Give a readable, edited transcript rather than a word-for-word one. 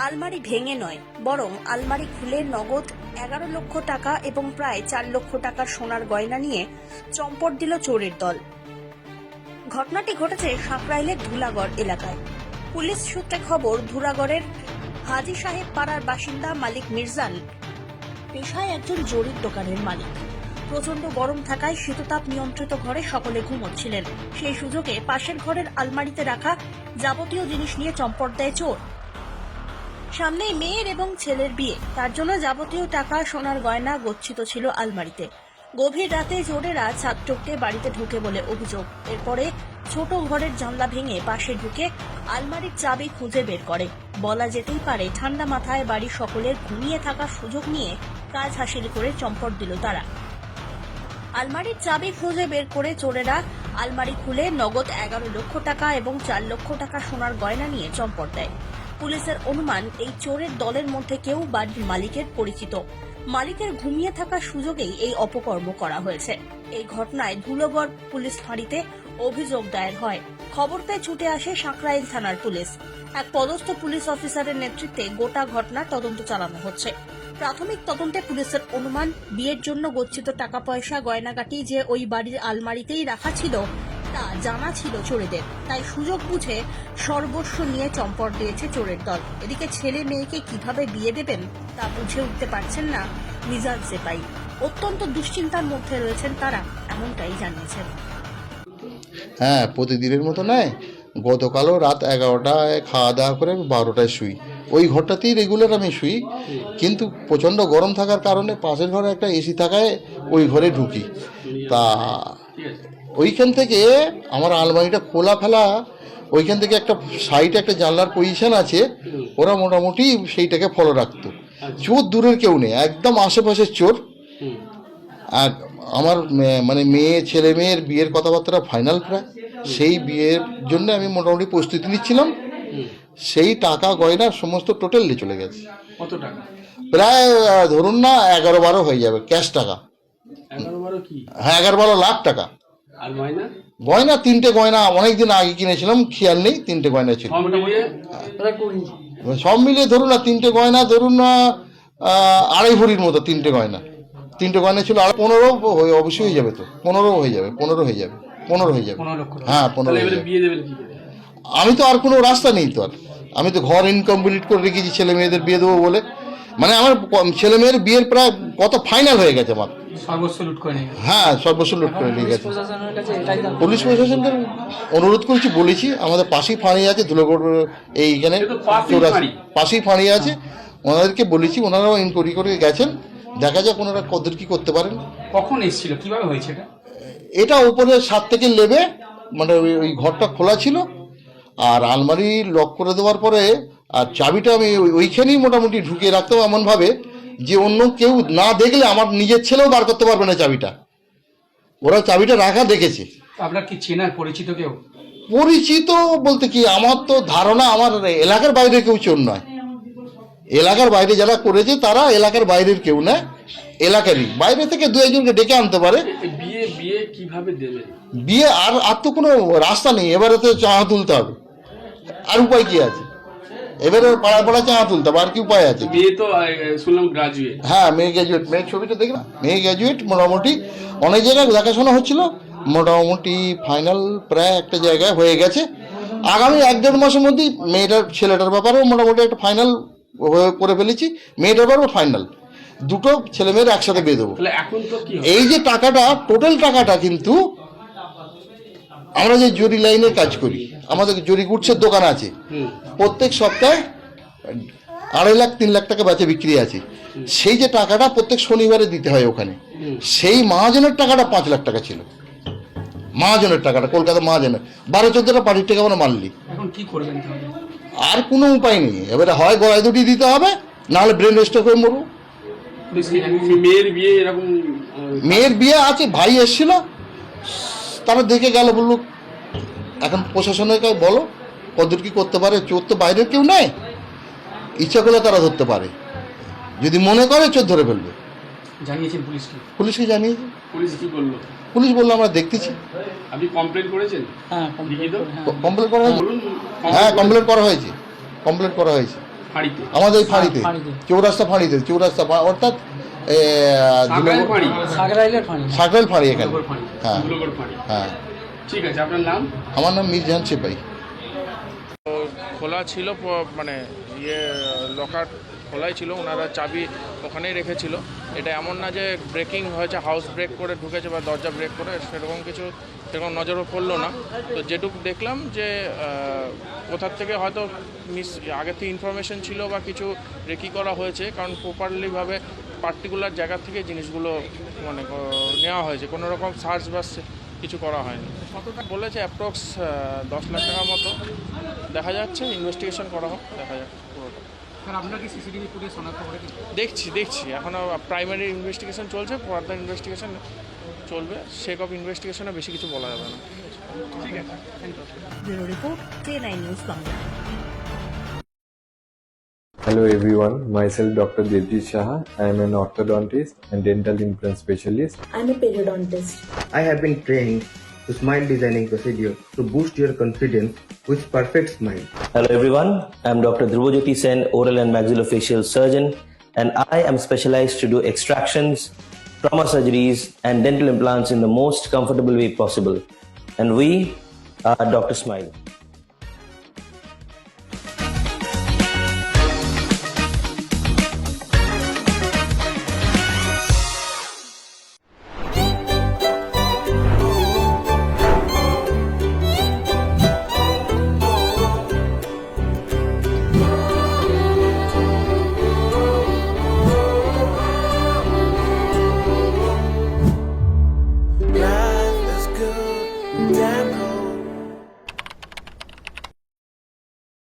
আলমারি ভেঙে নয়, বরং আলমারি খুলে নগদ 11 লক্ষ টাকা এবং প্রায় 4 লক্ষ টাকার সোনার গয়না নিয়ে চম্পট দিল চোরের দল। ঘটনাটি ঘটেছে সাঁকরাইলের ধুলাগড় এলাকায়। পুলিশ সূত্রে খবর, ধুলাগড়ের হাজী সাহেব পাড়ার বাসিন্দা মালিক মির্জাল পেশায় একজন জরির দোকানের মালিক। প্রচন্ড গরম থাকায় শীততাপ নিয়ন্ত্রিত ঘরে সকলে ঘুমোচ্ছিলেন। সেই সুযোগে পাশের ঘরের আলমারিতে রাখা যাবতীয় জিনিস নিয়ে চম্পট দেয় চোর। সামনেই মেয়ের এবং ছেলের বিয়ে, তার জন্য যাবতীয় টাকা সোনার গয়না গচ্ছিত ছিল আলমারিতে। গভীর রাতে চোরেরা ছাদ টপকে বাড়িতে ঢুকে বলে অভিযোগ। এরপরে ছোট ঘরের জানলা ভেঙে পাশে ঢুকে আলমারির চাবি খুঁজে বের করে। বলা যেতেই পারে ঠান্ডা মাথায় বাড়ির সকলের ঘুমিয়ে থাকার সুযোগ নিয়ে কাজ হাসিল করে চম্পট দিল তারা। আলমারির চাবি খুঁজে বের করে চোরেরা আলমারি খুলে নগদ 11 লক্ষ টাকা এবং 4 লক্ষ টাকা সোনার গয়না নিয়ে চম্পট দেয়। পুলিশের অনুমান, এই চোরের দলের মধ্যে কেউ বাড়ির মালিকের পরিচিত। মালিকের ঘুমিয়ে থাকার সুযোগেই এই অপকর্ম করা হয়েছে। এই ঘটনায় ধুলাগড় পুলিশ ফাঁড়িতে অভিযোগ দায়ের হয়। খবর পেয়ে ছুটে আসে সাঁকরাইল থানার পুলিশ। এক পদস্থ পুলিশ অফিসারের নেতৃত্বে গোটা ঘটনার তদন্ত চালানো হচ্ছে। প্রাথমিক তদন্তে পুলিশের অনুমান, বিয়ের জন্য গচ্ছিত টাকা পয়সা গয়নাগাটি যে ওই বাড়ির আলমারিতেই রাখা ছিল তা জানা ছিল চোরেদের, তাই সুযোগ বুঝে সর্বস্ব নিয়ে চম্পট দিয়েছে চোরের দল। এদিকে ছেলে মেয়েকে কিভাবে বিয়ে দেবেন তা বুঝে উঠতে পারছেন না মিজাজ সেপাই। অত্যন্ত দুশ্চিন্তার মধ্যে রয়েছেন তারা, এমনটাই জানিয়েছেন। হ্যাঁ, প্রতিদিনের মতো নয়। গতকালও রাত 11টায় খাওয়া দাওয়া করে আমি 12টায় শুই। ওই ঘরটাতেই রেগুলার আমি শুই, কিন্তু প্রচণ্ড গরম থাকার কারণে পাশের ঘরে একটা এসি থাকায় ওই ঘরে ঢুকি। তা ওইখান থেকে আমার আলমারিটা খোলা ফেলা, ওইখান থেকে একটা সাইডে একটা জানলার পজিশন আছে, ওরা মোটামুটি সেইটাকে ফলো রাখতো। চোর দূরের কেউ নেই, একদম আশেপাশের চোর। আর আমার মানে ছেলে মেয়ের বিয়ের কথাবার্তা ফাইনাল প্রায়, সেই বিয়ের জন্য আমি মোটামুটি প্রস্তুতি নিচ্ছিলাম। সেই টাকা গয়না সমস্ত টোটালি চলে গেছে। কত টাকা? প্রায় ধরুন না 11-12 হয়ে যাবে ক্যাশ টাকা। 11-12 কি? হ্যাঁ, 11-12 লাখ টাকা। আর গয়না? গয়না 3টে গয়না অনেকদিন আগে কিনেছিলাম, খেয়াল নেই, 3টে গয়না ছিল। সব মিলিয়ে ধরুন না 3টে গয়না, ধরুন না 2.5 ভরির মতো 3টে গয়না। 3টে গয়না ছিল। আর 15 অবশ্যই হয়ে যাবে, তো 15 হয়ে যাবে। 15 হয়ে যাবে। 15 হয়ে যাবে। 15 লক্ষ। হ্যাঁ, 15 হয়ে যাবে। বিয়ে দেবেন কি করে? আমি তো আর কোনো রাস্তা নেই তো, আর আমি তো ঘর ইনকমপ্লিট করে রেখেছি ছেলে মেয়েদের বিয়ে দেবো বলে। মানে আমার ছেলে মেয়ের বিয়ের প্রায় কত ফাইনাল হয়ে গেছে আমার। সর্বস্ব লুট করে নিয়ে গেছে। হ্যাঁ, সর্বস্ব লুট করে নিয়ে গেছে। পুলিশ প্রশাসনকে অনুরোধ করেছি, বলেছি আমাদের পাশেই ফাঁড়ি আছে ধুলাগড়, এইখানে পাশেই ফাঁড়ি আছে, ওনাদেরকে বলেছি, ওনারাও ইনকোয়ারি করে গেছেন। দেখা যাক ওনারা কতদূর কি করতে পারেন। কখন এসেছিল, কিভাবে হয়েছে এটা? এটা উপরে 7 থেকে লেবে, মানে ওই ঘরটা খোলা ছিল, আর আলমারি লক করে দেওয়ার পরে আর চাবিটা আমি ওইখানেই মোটামুটি ঢুকিয়ে রাখতাম এমনভাবে যে অন্য কেউ না দেখলে আমার নিজের ছেলেও বার করতে পারবে না চাবিটা। ওরা চাবিটা রাখা দেখেছে। আপনার কি চেনার পরিচিত কেউ? পরিচিত বলতে কি, আমার তো ধারণা আমার এলাকার বাইরে কেউ চোর নয়। এলাকার বাইরে যারা করেছে তারা এলাকার বাইরের কেউ না, এলাকারই। বাইরে থেকে 2-1জনকে ডেকে আনতে পারে। বিয়ে কিভাবে দেবে? বিয়ে আর তো কোনো রাস্তা নেই, এবারে তো চাঁদা তুলতে হবে। আর উপায় কি আছে? এবারে পাড়া চাঁদা তুলতে হবে, আর কি উপায় আছে? বিয়ে তো শুনলাম গ্রাজুয়েট। হ্যাঁ, মেয়ে গ্র্যাজুয়েট। মেয়ের ছবিটা দেখলাম, মেয়ে গ্র্যাজুয়েট। মোটামুটি অনেক জায়গায় দেখাশোনা হচ্ছিল, মোটামুটি ফাইনাল প্রায় একটা জায়গায় হয়ে গেছে। আগামী 1-1.5 মাসের মধ্যেই ছেলেটার ব্যাপারেও মোটামুটি একটা ফাইনাল করে ফেলেছি। মেয়েটার ব্যাপারেও ফাইনাল। দুটো ছেলে মেয়ের একসাথে বিয়ে দেবো। এই যে টাকাটা, টোটাল টাকাটা কিন্তু আমরা যে জরি লাইনের কাজ করি, আমাদের জরি গুডসের দোকান আছে, প্রত্যেক সপ্তাহে 2.5 লাখ 3 লাখ টাকা বেচে বিক্রি আছে। সেই যে টাকাটা প্রত্যেক শনিবারে দিতে হয় ওখানে, সেই মহাজনের টাকাটা 5 লাখ টাকা ছিল। মহাজনের টাকাটা, কলকাতা মহাজনের 12-14টা পার্টির টাকা আমরা মারলি। এখন কি করবেন? আর কোনো উপায় নেই, এবারে হয় গলায় দুটি দিতে হবে, নাহলে ব্রেন স্ট্রোক হয়ে মরবো। মেয়ের বিয়ে আছে, ভাই এসেছিল, তারা দেখে গেল, বললো এখন প্রশাসনের কাছে বলো কতদূর কি করতে পারে। চোর তো বাইরের কেউ নেই, ইচ্ছা করলে তারা ধরতে পারে, যদি মনে করে চোর ধরে ফেলবে। জানিয়েছেন পুলিশকে? পুলিশকে জানিয়েছি। পুলিশ কি বললো? পুলিশ বললো আমরা দেখতেছি। আপনি কমপ্লেন করেছেন? হ্যাঁ, কমপ্লেন করা হয়েছে। হ্যাঁ, কমপ্লেন করা হয়েছে। ফাঁড়িতে আমাদের এই ফাঁড়িতে ফাঁড়িতে। চৌরাস্তা অর্থাৎ সাকরাইল ফাঁড়ি সাগরাইলের ফাঁড়ি সাকরাইল ফাঁড়ি এখানে দুর্গর ফাঁড়ি হ্যাঁ। দুর্গর ফাঁড়ি হ্যাঁ, ঠিক আছে আপনার নাম আমার নাম মিরজাহান সিপাহী। খোলা ছিল মানে লকার খোলাই ছিল, ওনারা চাবি ওখানেই রেখেছিল। এটা এমন না যে ব্রেকিং হয়েছে, হাউস ব্রেক করে ঢুকেছে বা দরজা ব্রেক করে, সেরকম নজরও পড়লো না। তো যেটুকু দেখলাম যে কোথার থেকে হয়তো আগে থেকে ইনফরমেশন ছিল বা কিছু রেকি করা হয়েছে, কারণ প্রপারলিভাবে পার্টিকুলার জায়গা থেকে জিনিসগুলো মানে নেওয়া হয়েছে, কোনো রকম সার্চ বা কিছু করা হয়নি। কতটা বলেছে অ্যাপ্রক্স 10 লাখ টাকার মতো। দেখা যাচ্ছে, ইনভেস্টিগেশন করা হোক, দেখা যাক পুরোটা। স্যার আপনার কি সিসিটিভি ফুটেজ শনাক্ত করে দেখছি এখনও প্রাইমারি ইনভেস্টিগেশন চলছে, ফার্দার ইনভেস্টিগেশন চলবে। সেক অফ ইনভেস্টিগেশনে বেশি কিছু বলা যাবে না। ঠিক আছে thank you bureau report TNI news Bangla. Hello everyone, myself Dr. Devjit Shah. I am an orthodontist and dental implant specialist. I'm a periodontist. I have been trained to smile designing procedure to boost your confidence with perfect smile. Hello everyone, I'm Dr. Dhruvajyoti Sen, oral and maxillofacial surgeon, and I am specialized to do extractions, trauma surgeries, and dental implants in the most comfortable way possible. And we are Dr. Smile.